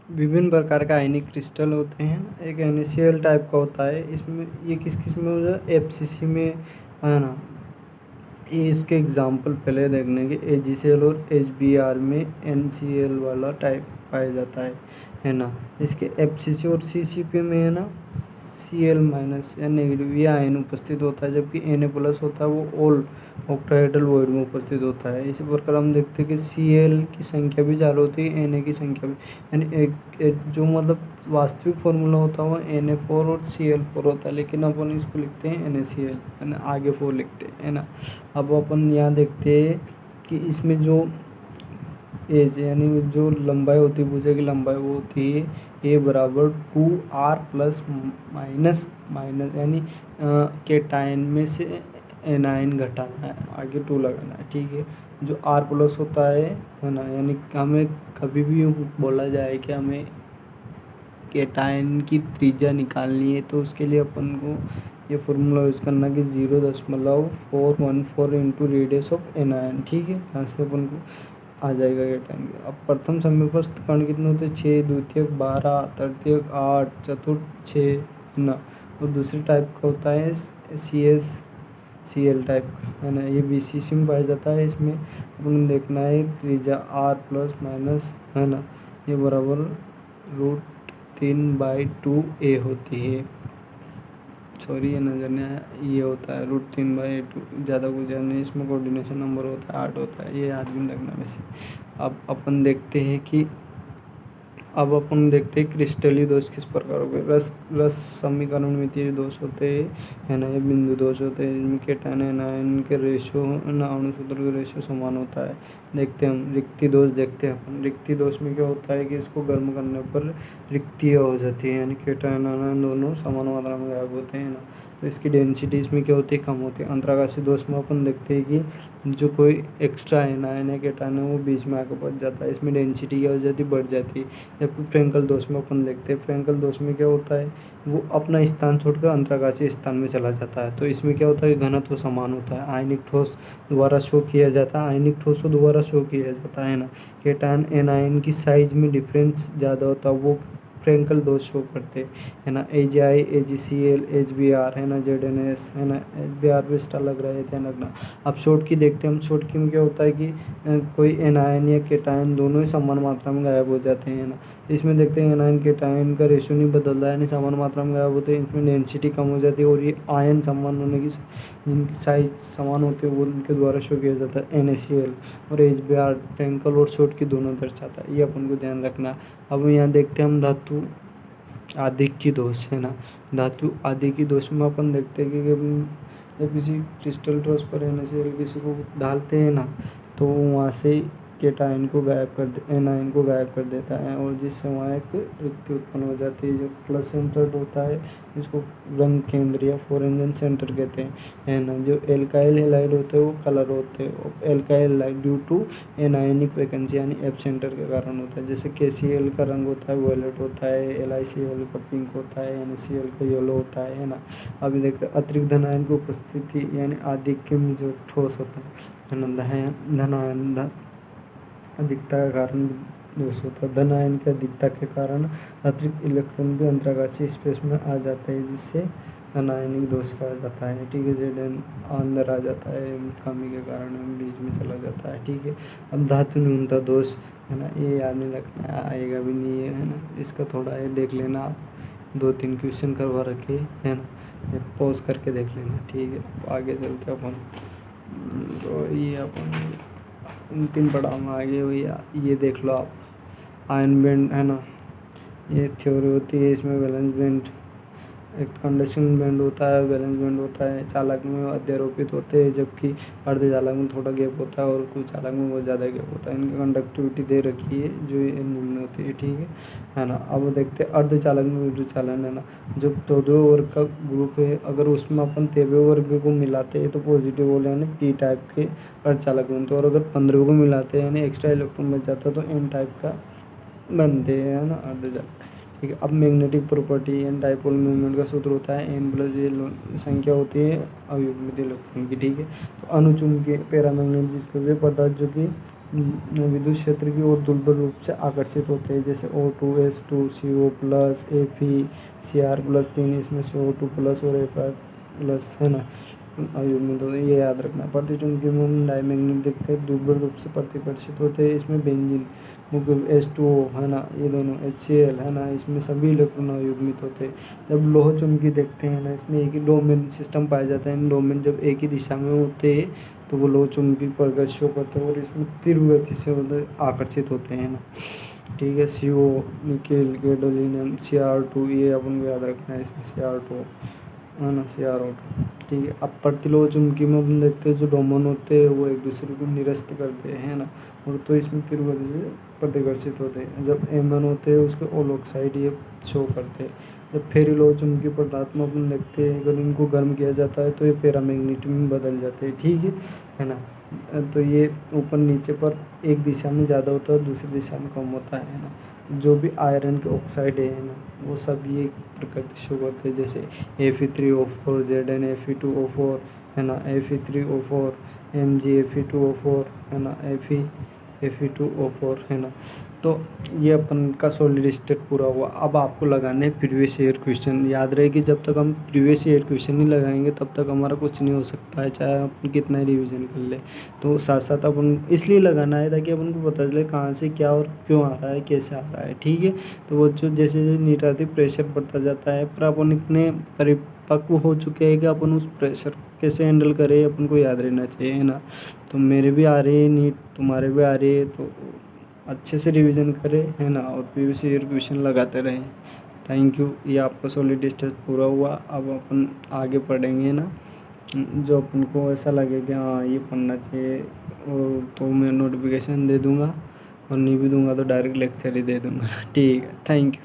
विभिन्न प्रकार का आयनिक क्रिस्टल होते हैं। एक NaCl टाइप का होता है, इसमें ये किस में हो जाए, FCC में, है ना। ये इसके एग्जाम्पल पहले देखने के AgCl और HBr में NCl वाला टाइप पाया जाता है ना। इसके FCC और CCP में है ना Cl माइनस या नेगेटिव ये आयन उपस्थित होता है, जबकि Na प्लस होता है वो ऑल ऑक्टाहेड्रल वॉइड में उपस्थित होता है। इसी प्रकार हम देखते हैं कि Cl की संख्या भी 4 होती है, Na की संख्या भी, यानी एक जो मतलब वास्तविक फॉर्मूला होता है वो Na4 और Cl4 होता है, लेकिन अपन इसको लिखते हैं NaCl, यानी आगे 4 लिखते हैं, है ना। अब अपन यहाँ देखते हैं कि इसमें जो एज यानी जो लंबाई होती है, भुजा की लंबाई वो होती है A बराबर 2R प्लस माइनस माइनस, यानी केटायन में से एनायन घटाना है, आगे 2 लगाना है, ठीक है। जो R प्लस होता है ना, यानी हमें कभी भी बोला जाए कि हमें केटायन की त्रिज्या निकालनी है, तो उसके लिए अपन को ये फॉर्मूला यूज़ करना कि 0.414 इंटू रेडियस ऑफ एनायन, ठीक है। यहाँ से अपन को आ जाएगा केटायन। अब प्रथम समीपस्थ कण कितने होते हैं, 6, द्वितीयक 12, तृतीयक 8, चतुर्थ 6, है ना। और दूसरी टाइप का होता है CsCl टाइप का, है ना। ये BCC में पाया जाता है। इसमें अपन देखना है त्रिज्या R प्लस माइनस, है ना, ये बराबर √3/2a होती है। सॉरी ये नज़र नहीं आया, ये होता है √3/2, ज़्यादा कुछ नहीं। इसमें कोऑर्डिनेशन नंबर होता है 8 होता है, ये याद भी रखना वैसे। अब अपन देखते हैं कि क्रिस्टलीय दोष किस प्रकार हो गए। रस समीकरण में 3 दोष होते हैं, है ना। ये बिंदु दोष होते हैं, जिनमें केटायन एनायन के रेशो ना अणु सूत्र का रेशो समान होता है। देखते हैं हम रिक्ति दोष देखते हैं अपन। रिक्ति दोष में क्या होता है कि इसको गर्म करने पर रिक्तियाँ हो जाती है, यानी केटायन एनायन दोनों समान मात्रा में गायब होते हैं ना। तो इसकी डेंसिटी इसमें क्या होती है, कम होती है। अंतराकाशी दोष में अपन देखते हैं कि जो कोई एक्स्ट्रा एनायन है केटायन है वो बीच में आकर बच जाता है, इसमें डेंसिटी क्या हो जाती है, बढ़ जाती है। जबकि फ्रैंकल दोष में अपन देखते हैं, फ्रैंकल दोष में क्या होता है, वो अपना स्थान छोड़कर अंतराकाशीय स्थान में चला जाता है। तो इसमें क्या होता है, घनत्व समान होता है। आयनिक ठोस दोबारा शो किया जाता है, आयनिक ठोस को दोबारा शो किया जाता है ना। केटायन एनायन की साइज में डिफरेंस ज़्यादा होता है, वो फ्रैंकल दोष शो करते हैं, है ना। AgI, AgCl, HBr, है ना, ZnS, है ना। HBr भी स्टार लग रहा है, ध्यान रखना। अब शॉर्ट की देखते हैं हम। शॉर्ट की में क्या होता है कि कोई एनायन या केटायन दोनों ही समान मात्रा में गायब हो जाते हैं ना। इसमें देखते हैं एनायन केटायन का रेशियो नहीं बदल रहा है, यानी समान मात्रा में गायब होते हैं। इसमें डेंसिटी कम हो जाती है, और ये आयन समान होने की जिनकी साइज समान होती है वो उनके द्वारा शो किया जाता है NaCl। और HBr फ्रैंकल और शॉर्ट की दोनों दर्शाता है, ये अपन को ध्यान रखना। अब यहाँ देखते हैं हम धातु आदिकी दोष, है ना। धातु आदिकी दोष में अपन देखते हैं कि जब किसी क्रिस्टल ठोस पर NaCl किसी को डालते हैं ना, तो वहाँ से केटायन को गायब कर दे एनायन को गायब कर देता है, और जिससे वहाँ एक रिक्ति उत्पन्न हो जाती है। जो प्लस सेंटर्ड होता है, जिसको रंग केंद्र या फोरेंजन सेंटर कहते हैं, है ना। जो एल्काइल हैलाइड होते हैं वो कलर होते हैं, alkyl halide due to anionic vacancy यानी एफ सेंटर के कारण होता है। जैसे KCl का रंग होता है वॉयलेट होता है, LiCl का पिंक होता है, NaCl का येलो होता है ना। अभी देखते हैं अतिरिक्त धनायन की उपस्थिति यानी आधिक्य में जो ठोस होता है ना, धनायन अधिकता के कारण दोष होता है। धन आयन की अधिकता के कारण अतिरिक्त इलेक्ट्रॉन भी अंतराकाशीय स्पेस में आ जाते हैं, जिससे अनायनिक दोष कहा जाता है, ठीक है। Zn अंदर आ जाता है, कमी के कारण बीच में चला जाता है, ठीक है। अब धातु न्यूनता दोष, है ना, ये याद नहीं रखना, आएगा भी नहीं है ना। इसका थोड़ा ये देख लेना आप, 2-3 क्वेश्चन करवा रखे, है ना, पॉज करके देख लेना, ठीक है। आगे चलते अपन। तो ये अपन अंतिम पड़ाव में आ गए भैया, ये देख लो आप, आयन बैंड, है ना। ये थ्योरी होती है, इसमें वैलेंस बैंड, एक कंडक्शन बैंड होता है, वैलेंस बैंड होता है। चालक में अध्यारोपित होते हैं, जबकि अर्धचालक में थोड़ा गैप होता है, और कुछ चालक में बहुत ज़्यादा गैप होता है। इनकी कंडक्टिविटी दे रखी है जो ये निम्न होती है, ठीक है ना। अब देखते हैं अर्धचालक में विद्युत चालन, है ना। जो 14वें वर्ग का ग्रुप है, अगर उसमें अपन 13वें वर्ग को मिलाते हैं तो पॉजिटिव होल यानी P टाइप के अर्धचालक बनते हैं, और अगर 15वें को मिलाते हैं यानी एक्स्ट्रा इलेक्ट्रॉन बच जाता है तो N टाइप का बनते हैं, है ना, अर्धचालक, ठीक है। अब magnetic property and dipole movement का सूत्र होता है N प्लस ये संख्या होती है अयुग्मित इलेक्ट्रॉन की, ठीक है। तो अनुचुंबकीय पैरामैग्नेट जिसको वे पदार्थ जो कि विद्युत क्षेत्र की ओर दुर्बल रूप से आकर्षित होते हैं, जैसे O2 S2 CO+, Fe Cr+3, इसमें से O2+ और Fe+ है ना अयुग्मित होते हैं, ये याद रखना। प्रतिचुंबकीय में डायमैग्नेटिक थे दुर्बल रूप से प्रतिकर्षित होते हैं, इसमें बेंजीन मुख्य H2O है ना, ये दोनों HCl है ना, इसमें सभी इलेक्ट्रॉन अयुग्मित होते हैं। जब लोह चुंबकी देखते हैं ना, इसमें एक ही डोमेन सिस्टम पाया जाता है। इन डोमेन जब एक ही दिशा में होते हैं तो वो लोह चुंबकी प्रकाश शो करते हैं और इसमें तीव्र गति से आकर्षित होते हैं ना। ठीक है, CO निकेल गैडोलिनियम Cr2, ये अपन को याद रखना है, इसमें Cr2 है ना, CrO2। ठीक है, अब प्रतिलोह चुंबकी में अपन देखते हैं जो डोमेन होते हैं वो एक दूसरे को निरस्त करते हैं ना, और तो इसमें तीव्र गति से प्रतिकर्षित होते हैं। जब Mn होते हैं उसके ऑल ऑक्साइड ये शो करते हैं। जब फेरिलोह चुंबकीय पदार्थ में अपन देखते हैं अगर इनको गर्म किया जाता है तो ये पैरामैग्नेटिक में बदल जाते हैं। ठीक है ना। तो ये ऊपर नीचे पर एक दिशा में ज़्यादा होता है और दूसरी दिशा में कम होता है ना। जो भी आयरन के ऑक्साइड है ना वो सब ये प्रकृति शो करते हैं, जैसे Fe3O4 ZnFe2O4 है ना, Fe3O4 MgFe2O4 है ना, Fe2O4 है ना। तो ये अपन का सॉलिड स्टेट पूरा हुआ। अब आपको लगाने हैं प्रीवियस ईयर क्वेश्चन। याद रहे कि जब तक हम प्रीवियस ईयर क्वेश्चन नहीं लगाएंगे तब तक हमारा कुछ नहीं हो सकता है, चाहे अपन कितना ही रिविजन कर ले। तो साथ साथ अपन इसलिए लगाना है ताकि अपन को पता चले कहाँ से क्या और क्यों आ रहा है, कैसे आ रहा है। ठीक है, तो वो जो जैसे जैसे नीट आती प्रेशर बढ़ता जाता है, पर अपन इतने परिपक्व हो चुके हैं कि अपन उस प्रेशर को कैसे हैंडल करें अपन को याद रहना चाहिए, है ना। तो मेरे भी आ रही है नीट, तुम्हारे भी आ रही है, तो अच्छे से रिवीजन करें, है ना, और प्रीवियस ईयर क्वेश्चन लगाते रहें। Thank you. ये आपका सॉलिड स्टेट पूरा हुआ। अब अपन आगे पढ़ेंगे ना, जो अपन को ऐसा लगे कि हाँ ये पढ़ना चाहिए, और तो मैं नोटिफिकेशन दे दूँगा, और नहीं भी दूँगा तो डायरेक्ट लेक्चर ही दे दूँगा। ठीक है, थैंक यू।